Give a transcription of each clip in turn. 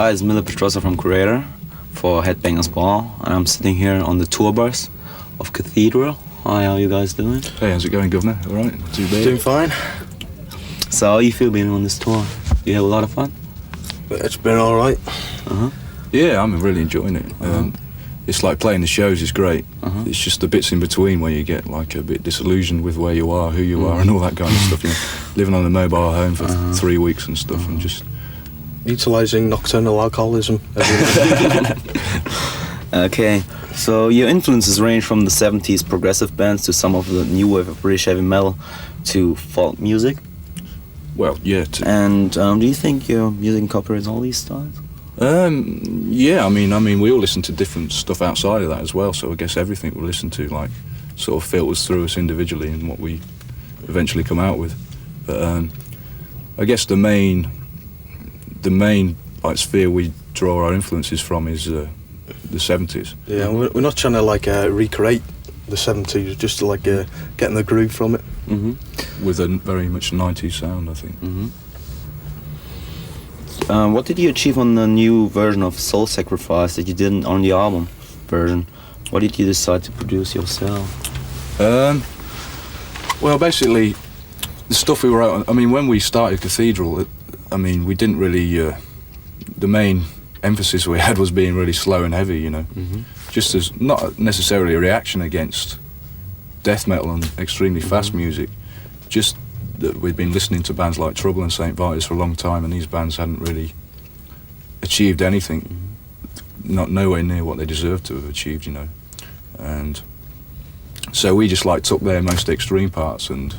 Hi, it's MIlle Petrozza from Kreator for Headbangers Ball, and I'm sitting here on the tour bus of Cathedral. Hi, how are you guys doing? Hey, how's it going, Governor? All right? Not too bad. Doing fine. So how you feel being on this tour? You have a lot of fun? It's been all right. Yeah, I'm really enjoying it. It's like playing the shows is great. It's just the bits in between where you get like a bit disillusioned with where you are, who you are, and all that kind of stuff. You know, living on a mobile home for 3 weeks and stuff, and just Utilising nocturnal alcoholism. Okay, so your influences range from the 70s progressive bands to some of the new wave of British heavy metal to folk music. well, yeah. And do you think your music incorporates all these styles? Yeah, I mean, we all listen to different stuff outside of that as well. So I guess everything we listen to, like, sort of filters through us individually and what we eventually come out with. But I guess the main like sphere we draw our influences from is the 70s. Yeah, we're not trying to like recreate the 70s, just to, like getting the groove from it. With a very much 90s sound, I think. What did you achieve on the new version of Soul Sacrifice that you didn't on the album version? What did you decide to produce yourself? Well, basically, the stuff we wrote on, I mean, when we started Cathedral, I mean, we didn't really, the main emphasis we had was being really slow and heavy, you know. Just as, not necessarily a reaction against death metal and extremely fast music, just that we'd been listening to bands like Trouble and St. Vitus for a long time, and these bands hadn't really achieved anything, nowhere near what they deserved to have achieved, you know. And so we just like took their most extreme parts and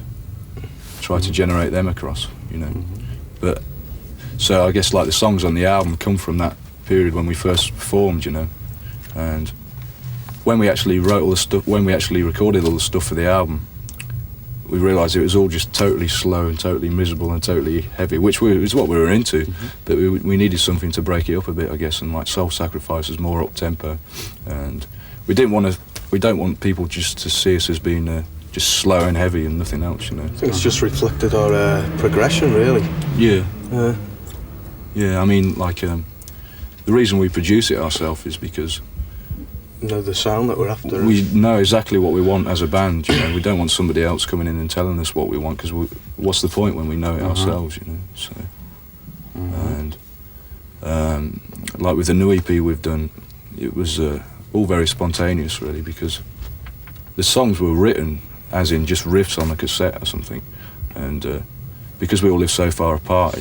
tried to generate them across, you know. But so I guess like the songs on the album come from that period when we first performed, you know. And when we actually wrote all the stuff, when we actually recorded all the stuff for the album, we realised it was all just totally slow and totally miserable and totally heavy, which is what we were into. But we needed something to break it up a bit, I guess. And like Soul Sacrifice was more up tempo, and we don't want people just to see us as being just slow and heavy and nothing else, you know. I think it's just reflected our progression, really. Yeah. Yeah, I mean, like, the reason we produce it ourselves is because You know, the sound that we're after. we know exactly what we want as a band, you know. We don't want somebody else coming in and telling us what we want, because what's the point when we know it ourselves, you know. So, and like with the new EP we've done, it was all very spontaneous, really, because the songs were written as in just riffs on a cassette or something, and because we all live so far apart,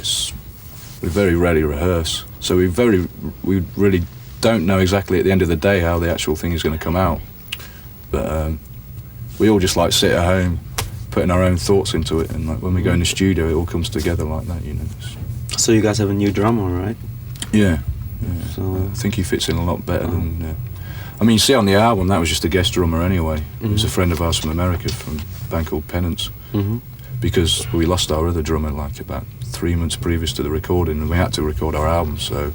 we very rarely rehearse, so we really don't know exactly at the end of the day how the actual thing is going to come out. But we all just like sit at home, putting our own thoughts into it, and like when we go in the studio, it all comes together like that, you know. So you guys have a new drummer, right? Yeah. So I think he fits in a lot better than. I mean, you see on the album that was just a guest drummer anyway. He was a friend of ours from America, from a band called Penance, because we lost our other drummer like about 3 months previous to the recording, and we had to record our album. So,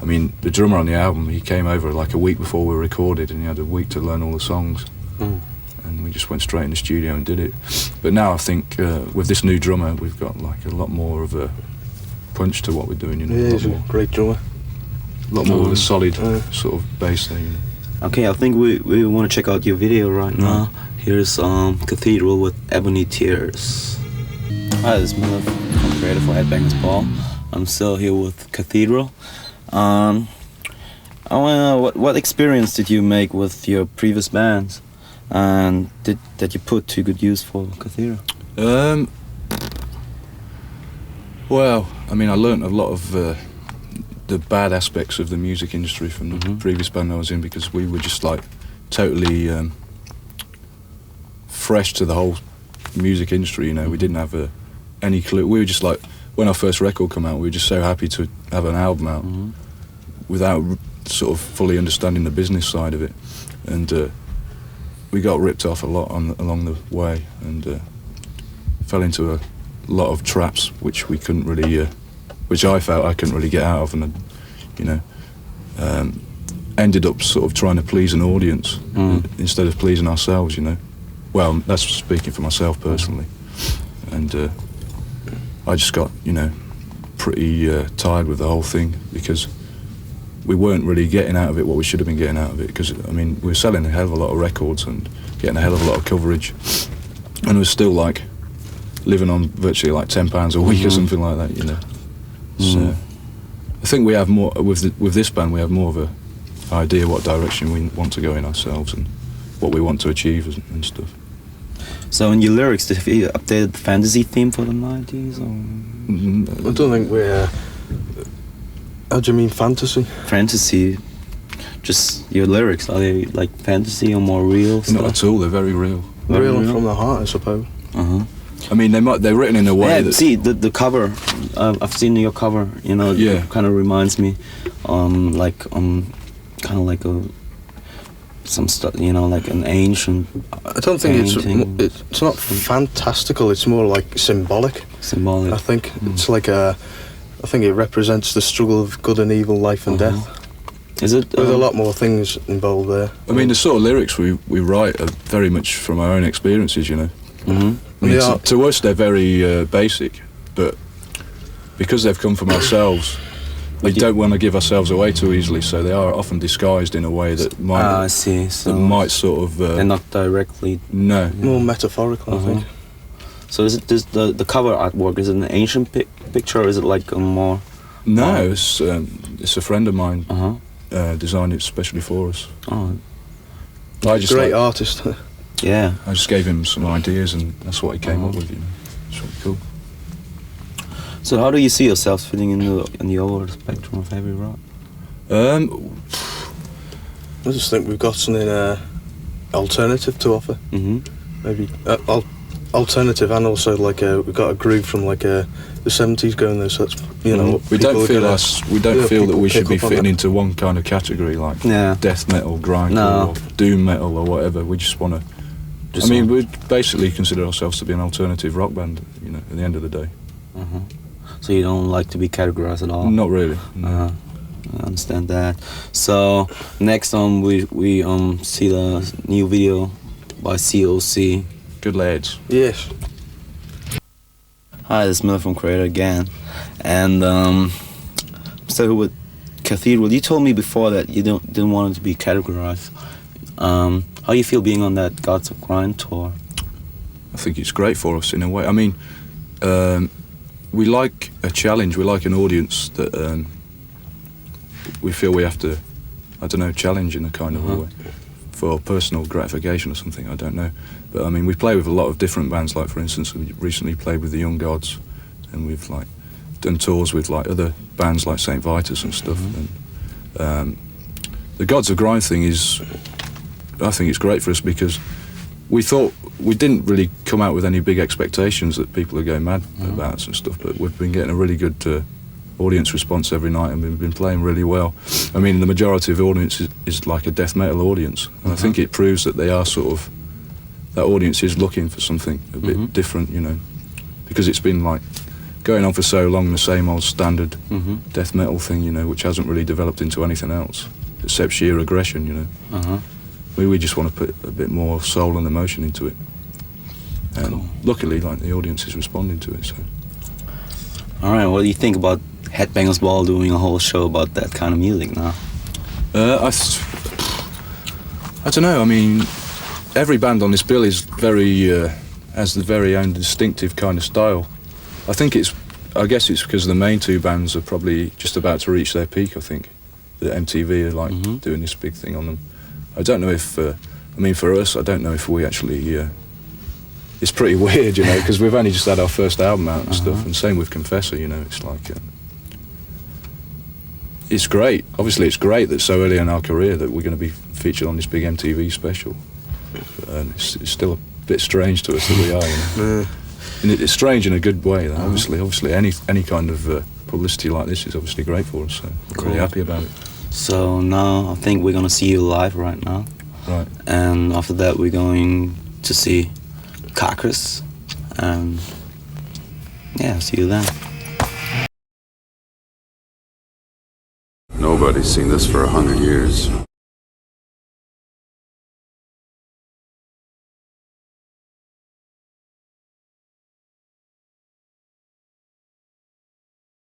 I mean, the drummer on the album, he came over like a week before we recorded, and he had a week to learn all the songs. And we just went straight in the studio and did it. But now I think with this new drummer, we've got like a lot more of a punch to what we're doing, you know. Yeah, he's a great drummer. A lot more of a solid sort of bass there, you know. okay, I think we want to check out your video right now. Here's Cathedral with Ebony Tears. Hi, this is MIlle from Kreator for Headbangers Ball. I'm still here with Cathedral. I want to know what experience did you make with your previous bands, and that you put to good use for Cathedral? Well, I mean, I learnt a lot of the bad aspects of the music industry from the previous band I was in, because we were just like totally fresh to the whole music industry, you know. We didn't have any clue. We were just like, when our first record came out, we were just so happy to have an album out without sort of fully understanding the business side of it. And we got ripped off a lot along the way, and fell into a lot of traps which we couldn't really, which I felt I couldn't really get out of, and you know, ended up sort of trying to please an audience instead of pleasing ourselves, you know. Well, that's speaking for myself personally, and I just got, you know, pretty tired with the whole thing, because we weren't really getting out of it what we should have been getting out of it, because I mean we were selling a hell of a lot of records and getting a hell of a lot of coverage, and we're still like living on virtually like £10 a week or something like that, you know. So I think we have more with this band. We have more of a idea what direction we want to go in ourselves and what we want to achieve and stuff. So in your lyrics, have you updated the fantasy theme for the 90s? Or? I don't think we're... how do you mean fantasy? Fantasy, just your lyrics, are they like fantasy or more real stuff? Not at all, they're very real. Real and from the heart, I suppose. I mean, they're written in a way that... See, the cover, I've seen your cover, you know, Yeah. it kind of reminds me, kind of like some stuff, you know, like an ancient I don't think painting. it's not fantastical, it's more like symbolic. Symbolic. I think it's like I think it represents the struggle of good and evil, life and death. Is it? There's a lot more things involved there. I mean, the sort of lyrics we write are very much from our own experiences, you know. I mean, to us they're very basic, but because they've come from ourselves, we don't want to give ourselves away too easily, so they are often disguised in a way that might... I see. So that might sort of... they're not directly... No. More metaphorical, I think. So is it the cover artwork? Is it an ancient picture, or is it like a more... No, it's a friend of mine designed it especially for us. Oh. Great artist. Yeah. I just gave him some ideas and that's what he came up with, you know. It's really cool. So how do you see yourselves fitting in the overall spectrum of heavy rock? I just think we've got something alternative to offer. Maybe alternative, and also like we've got a groove from like the 70s going there. So that's, you know, we don't feel that we should be fitting that. into one kind of category like death metal, grindcore, or doom metal or whatever. We just want to. I mean, we basically consider ourselves to be an alternative rock band, you know, at the end of the day. So you don't like to be categorized at all? Not really. No. I understand that. So next we see the new video by COC. Good lads. Yes. Hi, this is MIlle from Kreator again, and I'm still here with Cathedral. You told me before that you didn't want it to be categorized. How do you feel being on that Gods of Grind tour? I think it's great for us in a way. I mean, we like a challenge. We like an audience that we feel we have to, I don't know, challenge in a kind of a way for personal gratification or something. I don't know. But I mean, we play with a lot of different bands. Like for instance, we recently played with the Young Gods, and we've like done tours with like other bands like St. Vitus and stuff. And the Gods of Grind thing is, I think it's great for us because we thought we didn't really come out with any big expectations that people are going mad about us and stuff, but we've been getting a really good audience response every night, and we've been playing really well. I mean, the majority of the audience is like a death metal audience, and I think it proves that they are sort of, that audience is looking for something a bit different, you know, because it's been like going on for so long, the same old standard death metal thing, you know, which hasn't really developed into anything else except sheer aggression, you know. We just want to put a bit more soul and emotion into it, and luckily, like, the audience is responding to it. So, all right, what do you think about Headbangers Ball doing a whole show about that kind of music now? I don't know. I mean, every band on this bill is very has the very own distinctive kind of style. I guess it's because the main two bands are probably just about to reach their peak. I think the MTV are like doing this big thing on them. I don't know if, I mean, for us, I don't know if we actually, it's pretty weird, you know, because we've only just had our first album out and stuff, and same with Confessor, you know, it's like, it's great. Obviously, it's great that so early in our career that we're going to be featured on this big MTV special. And it's still a bit strange to us that we are, you know. And it's strange in a good way, though. Obviously, any kind of publicity like this is obviously great for us, so we're really happy about it. So now I think we're gonna see you live right now. Right. And after that we're going to see Carcass, and yeah, see you then. Nobody's seen this for 100 years.